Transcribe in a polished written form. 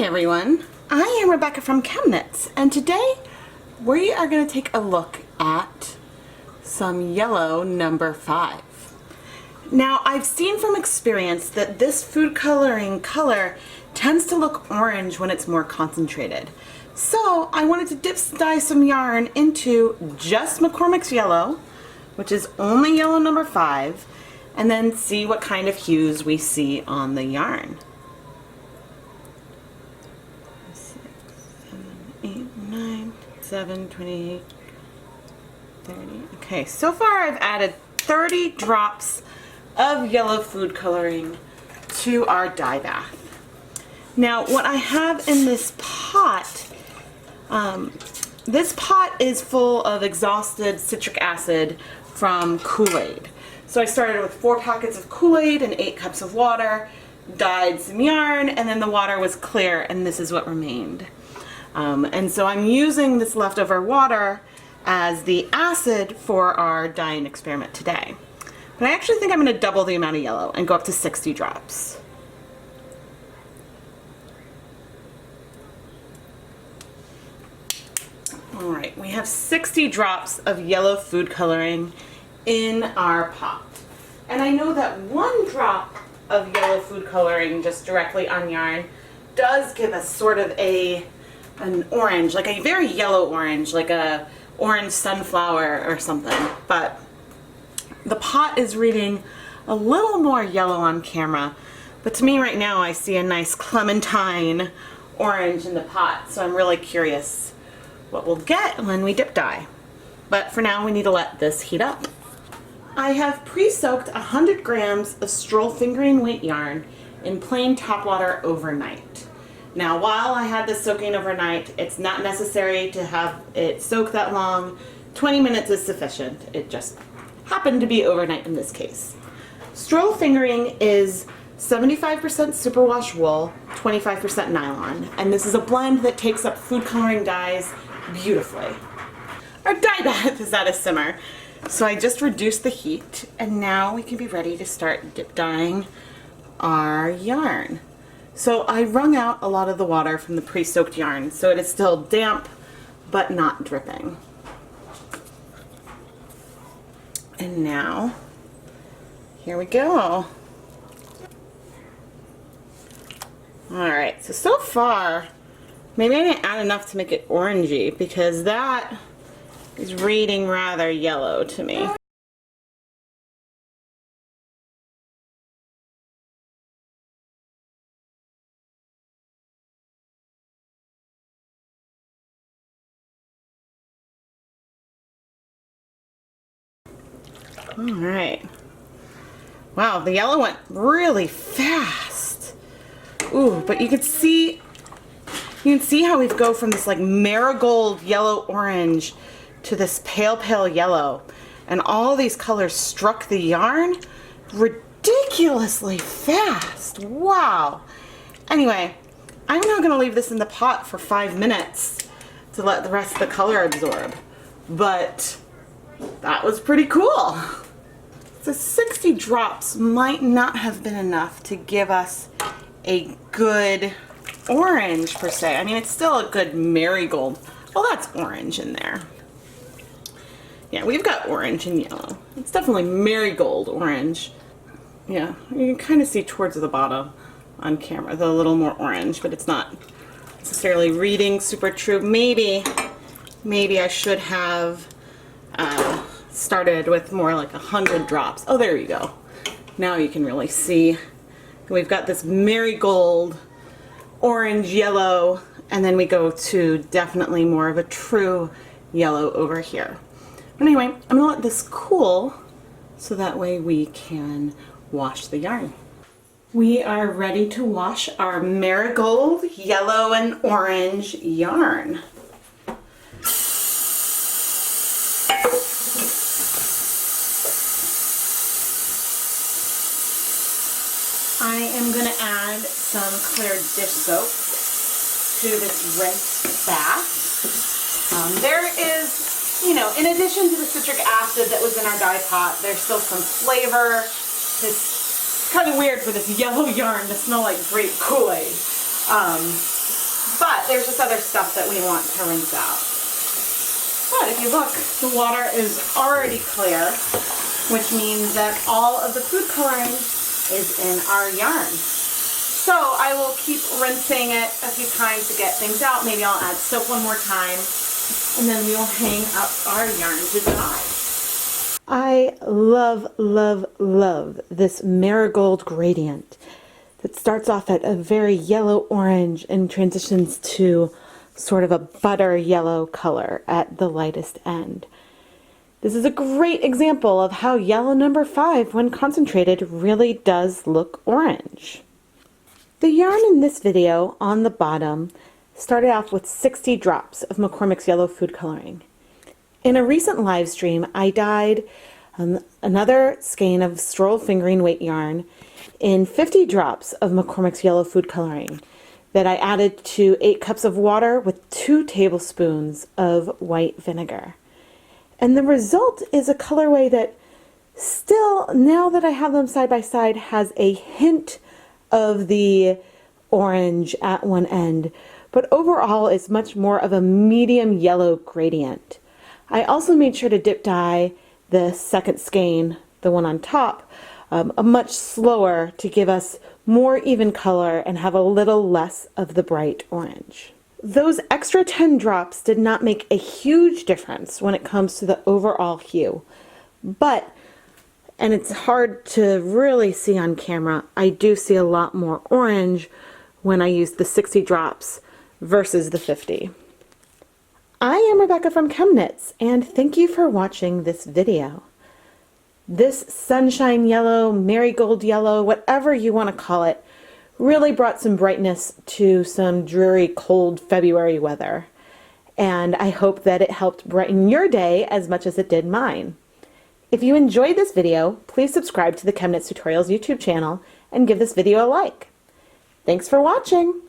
Hi everyone, I am Rebecca from ChemKnits, and today we are going to take a look at some yellow number 5. Now I've seen from experience that this food coloring color tends to look orange when it's more concentrated. So I wanted to dye some yarn into just McCormick's yellow, which is only yellow number 5, and then see what kind of hues we see on the yarn. 8, 9, 7, 28, 30. Okay, so far I've added 30 drops of yellow food coloring to our dye bath. Now what I have in this pot is full of exhausted citric acid from KoolAid. So I started with 4 packets of KoolAid and 8 cups of water, dyed some yarn, and then the water was clear and this is what remained. And so I'm using this leftover water as the acid for our dyeing experiment today. But I actually think I'm going to double the amount of yellow and go up to 60 drops. Alright, we have 60 drops of yellow food coloring in our pot. And I know that 1 drop of yellow food coloring just directly on yarn does give us sort of an orange, like a very yellow orange, like a orange sunflower or something. But the pot is reading a little more yellow on camera, but to me right now I see a nice clementine orange in the pot, so I'm really curious what we'll get when we dip dye. But for now we need to let this heat up. I have pre-soaked 100 grams of stroll fingering weight yarn in plain tap water overnight. Now while I had this soaking overnight, it's not necessary to have it soak that long. 20 minutes is sufficient. It just happened to be overnight in this case. Stroll fingering is 75% superwash wool, 25% nylon, and this is a blend that takes up food coloring dyes beautifully. Our dye bath is at a simmer, so I just reduced the heat, and now we can be ready to start dip dyeing our yarn. So I wrung out a lot of the water from the pre-soaked yarn, so it is still damp but not dripping. And now, here we go. Alright, so far, maybe I didn't add enough to make it orangey, because that is reading rather yellow to me. Alright. Wow, the yellow went really fast. Ooh, but you can see how we go from this like marigold yellow orange to this pale yellow. And all these colors struck the yarn ridiculously fast. Wow. Anyway, I'm now going to leave this in the pot for 5 minutes to let the rest of the color absorb. But that was pretty cool. So 60 drops might not have been enough to give us a good orange per se. I mean, it's still a good marigold. Well, that's orange in there. Yeah, we've got orange and yellow. It's definitely marigold orange. Yeah, you can kind of see towards the bottom on camera, the little more orange, but it's not necessarily reading super true. Maybe I should have started with more like 100 drops. Oh, there you go. Now you can really see. We've got this marigold, orange, yellow, and then we go to definitely more of a true yellow over here. But anyway, I'm gonna let this cool so that way we can wash the yarn. We are ready to wash our marigold, yellow, and orange yarn. I am going to add some clear dish soap to this rinse bath. There is, you know, in addition to the citric acid that was in our dye pot, there's still some flavor. It's kind of weird for this yellow yarn to smell like grape KoolAid. But there's just other stuff that we want to rinse out. But if you look, the water is already clear, which means that all of the food coloring is in our yarn. So I will keep rinsing it a few times to get things out. Maybe I'll add soap one more time, and then we will hang up our yarn to dry. I love, love, love this marigold gradient that starts off at a very yellow-orange and transitions to sort of a butter yellow color at the lightest end. This is a great example of how yellow number 5, when concentrated, really does look orange. The yarn in this video on the bottom started off with 60 drops of McCormick's yellow food coloring. In a recent live stream, I dyed another skein of stroll fingering weight yarn in 50 drops of McCormick's yellow food coloring that I added to 8 cups of water with 2 tablespoons of white vinegar. And the result is a colorway that still, now that I have them side by side, has a hint of the orange at one end, but overall is much more of a medium yellow gradient. I also made sure to dip dye the second skein, the one on top, a much slower to give us more even color and have a little less of the bright orange. Those extra 10 drops did not make a huge difference when it comes to the overall hue, but, and it's hard to really see on camera, I do see a lot more orange when I use the 60 drops versus the 50. I am Rebecca from ChemKnits, and thank you for watching this video. This sunshine yellow, marigold yellow, whatever you want to call it, really brought some brightness to some dreary, cold February weather. And I hope that it helped brighten your day as much as it did mine. If you enjoyed this video, please subscribe to the ChemKnits Tutorials YouTube channel and give this video a like. Thanks for watching!